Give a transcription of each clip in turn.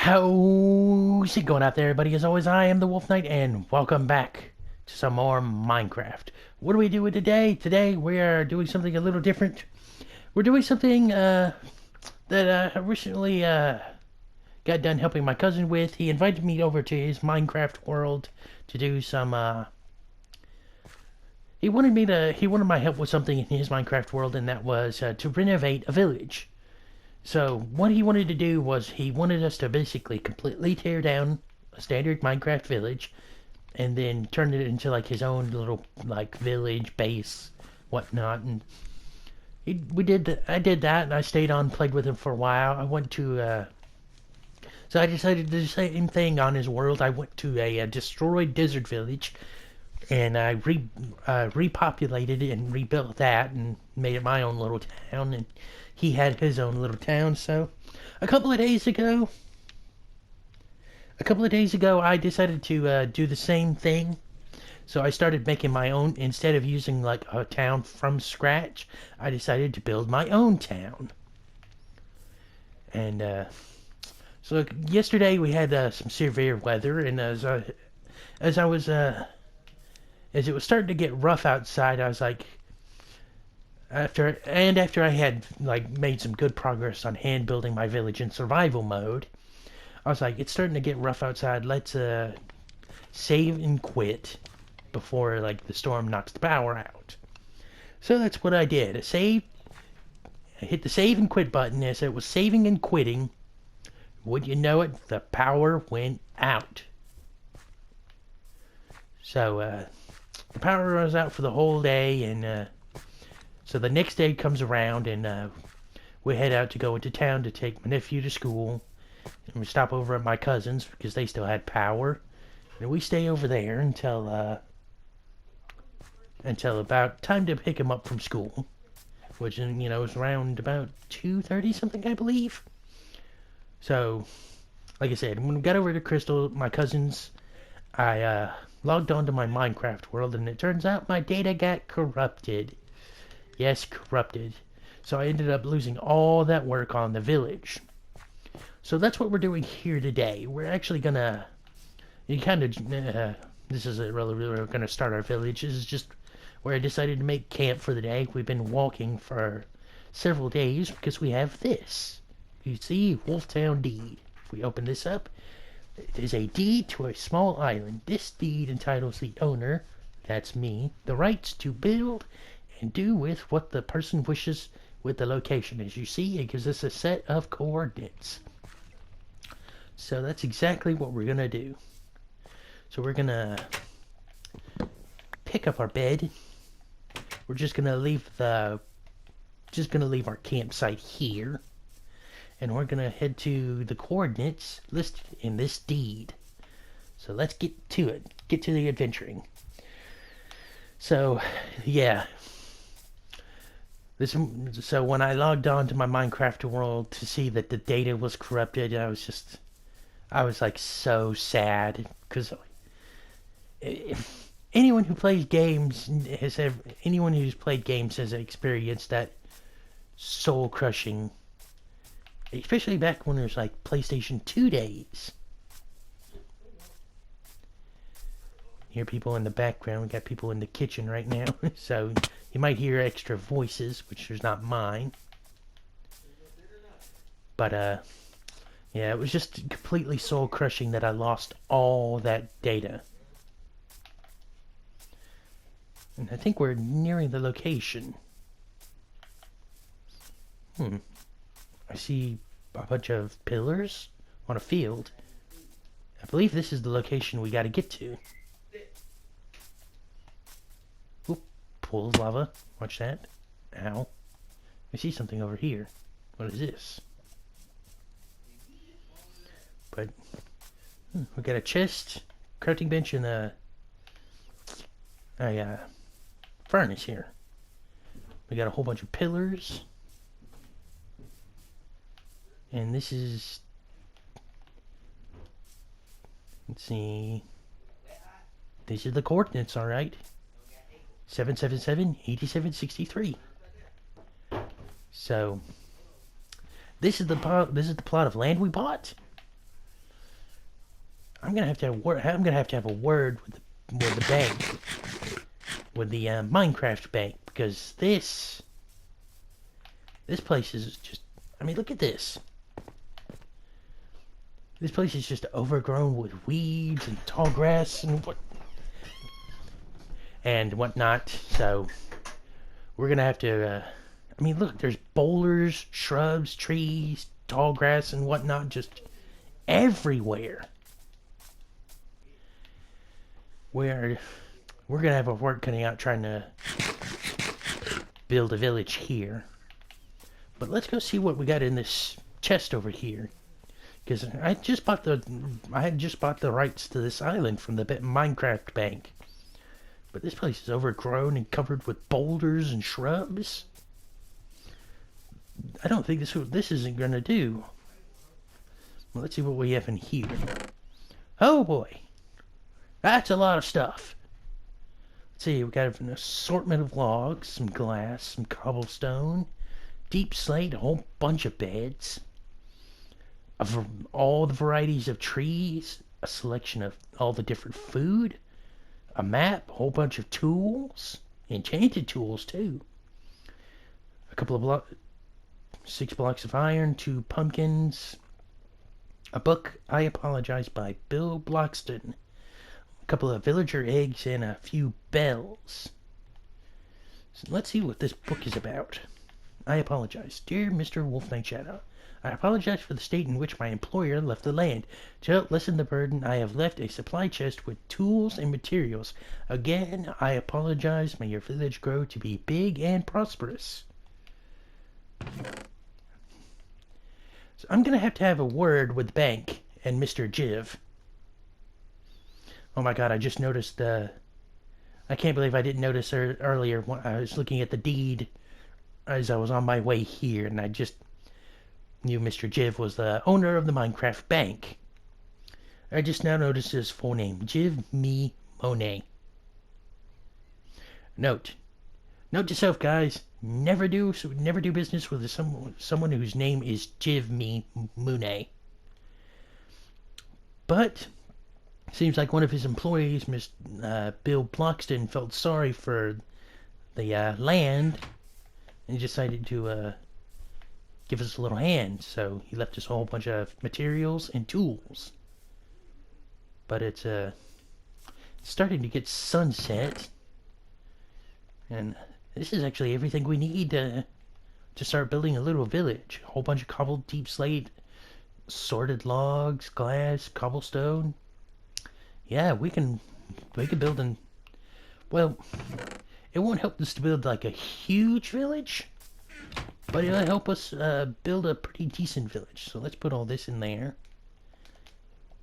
How's it going out there, everybody? As always, I am the Wolf Knight, and welcome back to some more Minecraft. What are we doing today? Today, we are doing something a little different. We're doing something that I recently got done helping my cousin with. He invited me over to his Minecraft world to do some. He wanted my help with something in his Minecraft world, and that was to renovate a village. So what he wanted to do was he wanted us to basically completely tear down a standard Minecraft village and then turn it into like his own little like village base, whatnot. And I did that, and I stayed on, played with him for a while. So I decided to do the same thing on his world. I went to a destroyed desert village, and I repopulated it and rebuilt that and made it my own little town. And he had his own little town. So a couple of days ago, I decided to do the same thing. So I started making my own. Instead of using like a town from scratch, I decided to build my own town. And so yesterday we had some severe weather, and as I was as it was starting to get rough outside, I was like, after I had like made some good progress on hand building my village in survival mode, I was like, it's starting to get rough outside. Let's save and quit before like the storm knocks the power out. So that's what I did. I hit the save and quit button. As it was saving and quitting, would you know it, the power went out. So the power was out for the whole day, and so the next day comes around, and we head out to go into town to take my nephew to school. And we stop over at my cousin's because they still had power. And we stay over there until about time to pick him up from school, which is around about 2:30 something, I believe. So, like I said, when we got over to Crystal, my cousin's, I logged onto my Minecraft world, and it turns out my data got corrupted. Yes, corrupted. So I ended up losing all that work on the village. So that's what we're doing here today. We're actually gonna, this isn't really we're gonna start our village. This is just where I decided to make camp for the day. We've been walking for several days because we have this. You see, Wolftown deed. If we open this up, it is a deed to a small island. This deed entitles the owner, that's me, the rights to build and do with what the person wishes with the location. As you see, it gives us a set of coordinates. So that's exactly what we're gonna do. So we're gonna pick up our bed. We're just gonna leave our campsite here, and we're gonna head to the coordinates listed in this deed. So let's get to it. Get to the adventuring. So, yeah. So when I logged on to my Minecraft world to see that the data was corrupted, I was like so sad, because anyone who plays games anyone who's played games has experienced that soul crushing, especially back when there's like PlayStation 2 days. Hear people in the background. We got people in the kitchen right now, so you might hear extra voices, which is not mine. But yeah, it was just completely soul crushing that I lost all that data. And I think we're nearing the location. I see a bunch of pillars on a field. I believe this is the location we gotta get to. Oop, pool of lava. Watch that. Ow. I see something over here. What is this? But we got a chest, crafting bench, and a furnace here. We got a whole bunch of pillars, and this is, let's see, these are the coordinates, all right. 777 8763. So this is the plot of land we bought. I'm gonna have to have a word with the bank, with the Minecraft bank, because this place is just. I mean, look at this. This place is just overgrown with weeds and tall grass and whatnot. So we're gonna have to. I mean, look, there's boulders, shrubs, trees, tall grass, and whatnot, just everywhere. We're gonna have our work cutting out trying to build a village here. But let's go see what we got in this chest over here. Because I had just bought the rights to this island from the Minecraft bank. But this place is overgrown and covered with boulders and shrubs. I don't think this isn't gonna do. Well, let's see what we have in here. Oh boy, that's a lot of stuff. Let's see, we got an assortment of logs, some glass, some cobblestone, deep slate, a whole bunch of beds, all the varieties of trees, a selection of all the different food, a map, a whole bunch of tools, enchanted tools too, a couple of 6 blocks of iron, 2 pumpkins, a book, I Apologize by Bill Bloxton, a couple of villager eggs, and a few bells. So let's see what this book is about. I apologize. Dear Mr. Wolf Knight Shadow, I apologize for the state in which my employer left the land. To help lessen the burden, I have left a supply chest with tools and materials. Again, I apologize. May your village grow to be big and prosperous. So I'm going to have a word with the bank and Mr. Jiv. Oh my god, I just noticed I can't believe I didn't notice her earlier when I was looking at the deed as I was on my way here, and I just knew Mr. Jiv was the owner of the Minecraft bank. I just now noticed his full name, Jiv Me Monet. Note to self, guys, never do business with someone whose name is Jiv Me Monet. But seems like one of his employees, Bill Bloxton, felt sorry for the land and decided to give us a little hand. So he left us a whole bunch of materials and tools. But it's starting to get sunset, and this is actually everything we need to start building a little village. A whole bunch of cobbled deep slate, sorted logs, glass, cobblestone. Yeah, we can build an... Well, it won't help us to build like a huge village, but it'll help us build a pretty decent village. So let's put all this in there.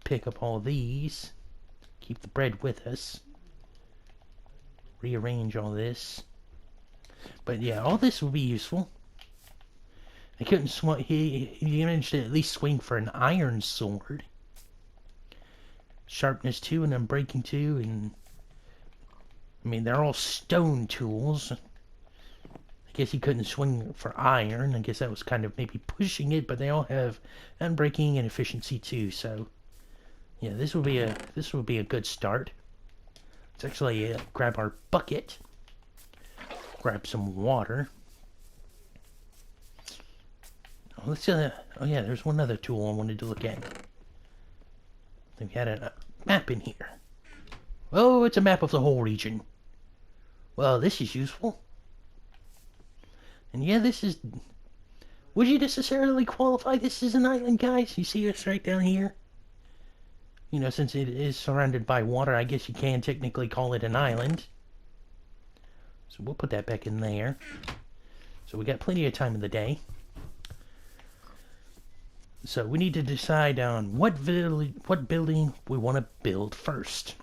Pick up all these. Keep the bread with us. Rearrange all this. But yeah, all this will be useful. I couldn't swing. He managed to at least swing for an iron sword. Sharpness 2 and unbreaking 2, and I mean they're all stone tools. I guess he couldn't swing for iron. I guess that was kind of maybe pushing it, but they all have unbreaking and efficiency 2. So yeah, this will be a good start. Let's actually grab our bucket. Grab some water. Let's oh yeah, there's one other tool I wanted to look at. I think we had a map in here. Oh, it's a map of the whole region. Well, this is useful. And yeah, this is... Would you necessarily qualify this as an island, guys? You see us right down here? You know, since it is surrounded by water, I guess you can technically call it an island. So we'll put that back in there. So we got plenty of time in the day. So we need to decide on what building we want to build first.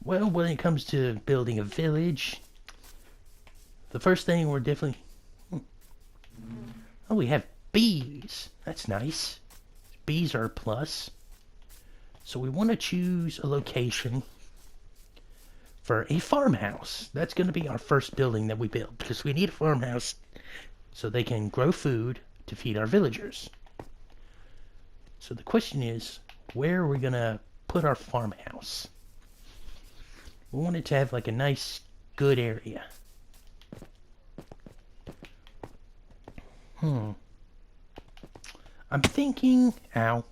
Well, when it comes to building a village, the first thing we're definitely... Oh, we have bees. That's nice. Bees are a plus. So we want to choose a location for a farmhouse. That's going to be our first building that we build, because we need a farmhouse so they can grow food to feed our villagers. So the question is, where are we gonna put our farmhouse? We want it to have like a nice, good area. I'm thinking, ow.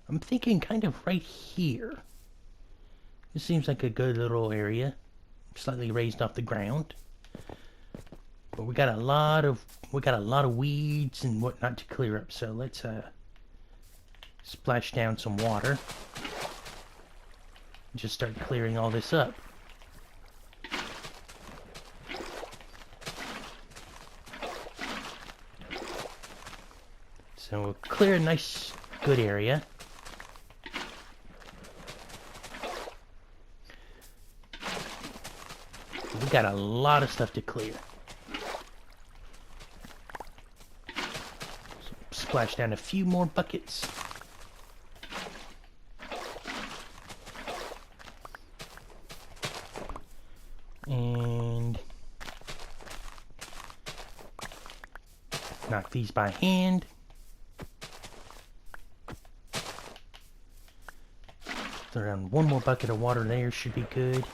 I'm thinking kind of right here. This seems like a good little area. Slightly raised off the ground. But we got a lot of weeds and whatnot to clear up, so let's splash down some water. Just start clearing all this up. So we'll clear a nice, good area. We got a lot of stuff to clear. So splash down a few more buckets. And knock these by hand. Throw around one more bucket of water there, should be good.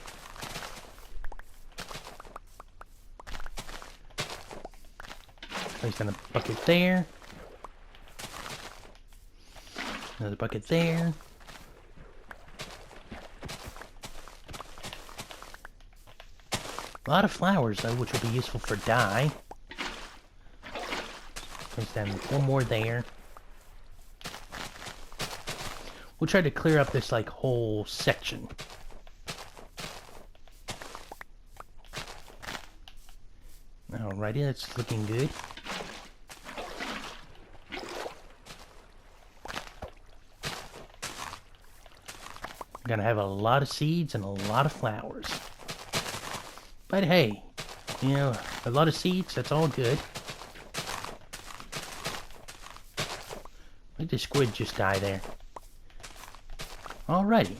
Place down a bucket there. Another bucket there. A lot of flowers though, which will be useful for dye. Place down one more there. We'll try to clear up this like whole section. Alrighty, that's looking good. Gonna have a lot of seeds and a lot of flowers. But hey, you know, a lot of seeds, that's all good. Let the squid just die there. Alrighty.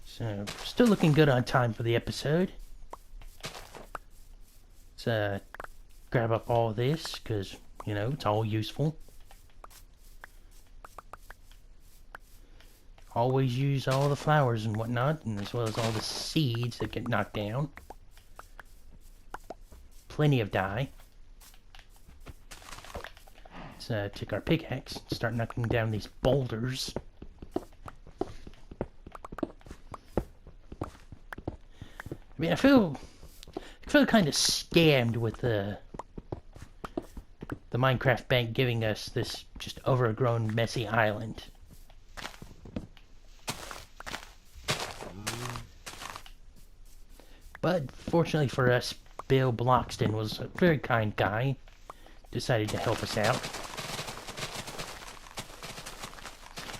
So, still looking good on time for the episode. Let's grab up all this, because, you know, it's all useful. Always use all the flowers and whatnot, and as well as all the seeds that get knocked down. Plenty of dye. Let's take our pickaxe and start knocking down these boulders. I mean, I feel kind of scammed with the Minecraft bank giving us this just overgrown, messy island. But fortunately for us, Bill Bloxton was a very kind guy. Decided to help us out.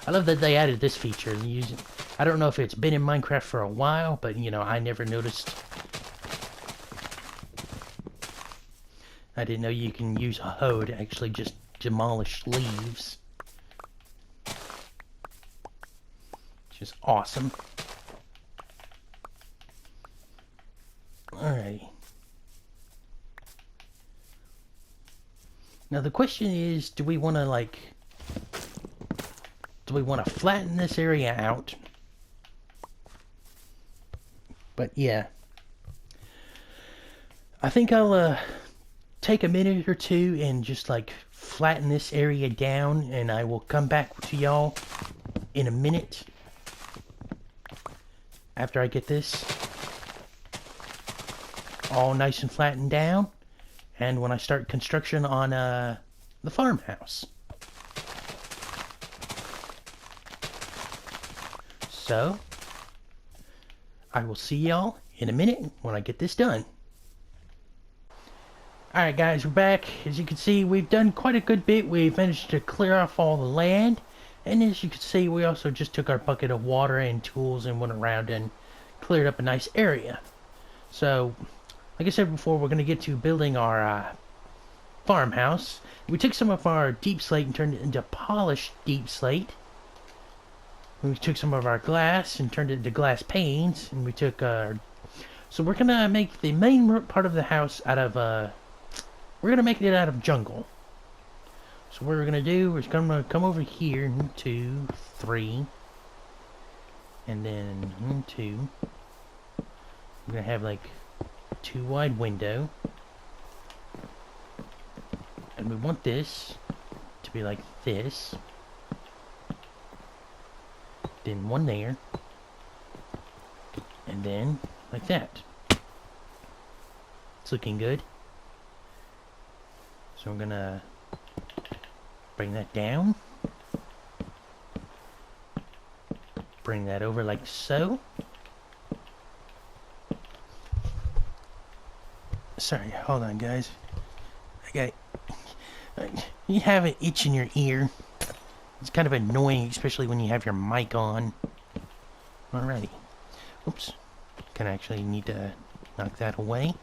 I love that they added this feature. I don't know if it's been in Minecraft for a while, but you know, I never noticed. I didn't know you can use a hoe to actually just demolish leaves. Which is awesome. Alright. Now the question is, do we want to flatten this area out? But yeah. I think I'll take a minute or two and just like flatten this area down, and I will come back to y'all in a minute after I get this all nice and flattened down, and when I start construction on the farmhouse. So I will see y'all in a minute when I get this done. Alright guys, we're back. As you can see, we've done quite a good bit. We've managed to clear off all the land, and as you can see, we also just took our bucket of water and tools and went around and cleared up a nice area. So like I said before, we're going to get to building our farmhouse. We took some of our deep slate and turned it into polished deep slate. We took some of our glass and turned it into glass panes. And we took our... So we're going to make the main part of the house out of... we're going to make it out of jungle. So what we're gonna do is gonna come over here, 1, 2, 3, and then 1, 2. We're gonna have like 2 wide window, and we want this to be like this. Then 1 there, and then like that. It's looking good. So I'm gonna bring that down. Bring that over like so. Sorry, hold on guys. You have an itch in your ear. It's kind of annoying, especially when you have your mic on. Alrighty. Oops. Gonna actually need to knock that away.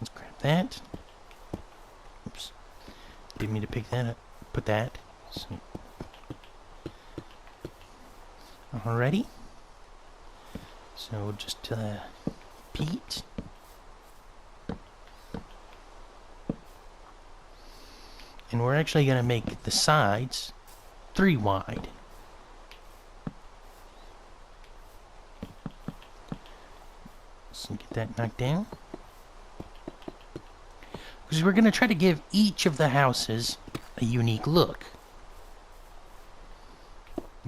Let's grab that. Oops. Didn't mean to pick that up. Put that. So. Alrighty. So just Pete. And we're actually going to make the sides 3 wide. So get that knocked down. Because we're going to try to give each of the houses a unique look.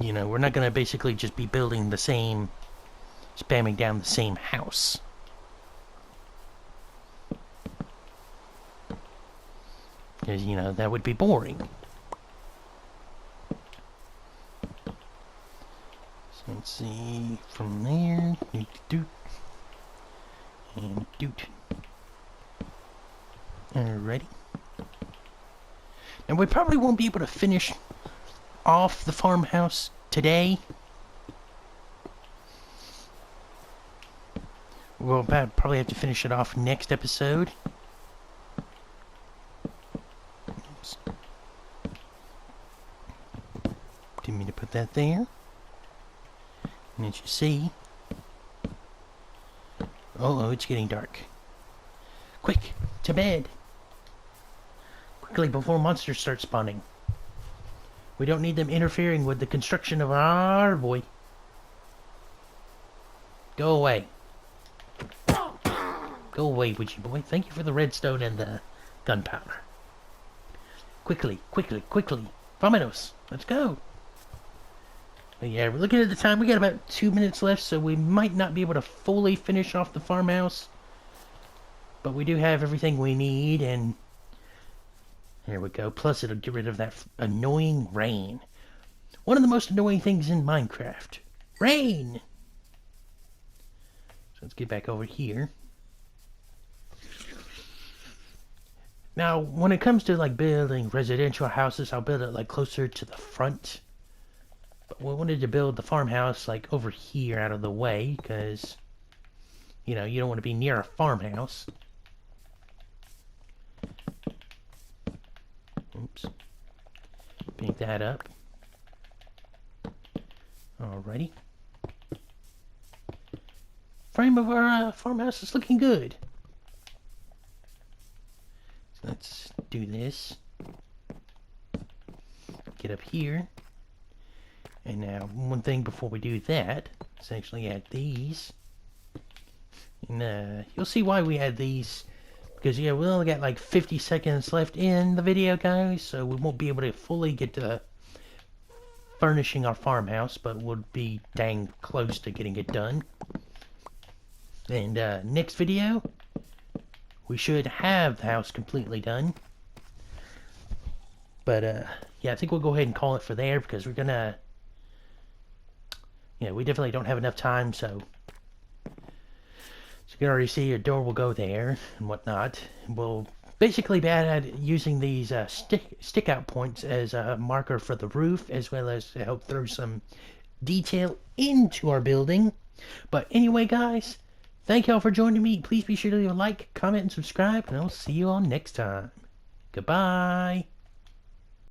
You know, we're not going to basically just be building the same, spamming down the same house. Because, you know, that would be boring. So let's see, from there, doot, and doot. Alrighty. Now we probably won't be able to finish off the farmhouse today. We'll probably have to finish it off next episode. Didn't mean to put that there. And as you see... Oh, it's getting dark. Quick, to bed. Quickly before monsters start spawning. We don't need them interfering with the construction of our boy. Go away. Go away, witchy boy. Thank you for the redstone and the gunpowder. Quickly, quickly, quickly. Vamonos. Let's go. But yeah, we're looking at the time. We got about 2 minutes left, so we might not be able to fully finish off the farmhouse. But we do have everything we need, and there we go. Plus, it'll get rid of that annoying rain. One of the most annoying things in Minecraft. Rain! So let's get back over here. Now, when it comes to like building residential houses, I'll build it like closer to the front. But we wanted to build the farmhouse like over here out of the way, because, you know, you don't want to be near a farmhouse. Oops. Pick that up. Alrighty. Frame of our farmhouse is looking good. So let's do this. Get up here. And now, one thing before we do that, let's actually add these. And you'll see why we add these. Because, yeah, we only got like 50 seconds left in the video, guys. So we won't be able to fully get to furnishing our farmhouse. But we'll be dang close to getting it done. And next video, we should have the house completely done. But, yeah, I think we'll go ahead and call it for there. Because we're going to... Yeah, we definitely don't have enough time, so you can already see a door will go there and whatnot. We'll basically be using these stick out points as a marker for the roof, as well as to help throw some detail into our building. But anyway, guys, thank y'all for joining me. Please be sure to leave a like, comment, and subscribe, and I'll see you all next time. Goodbye.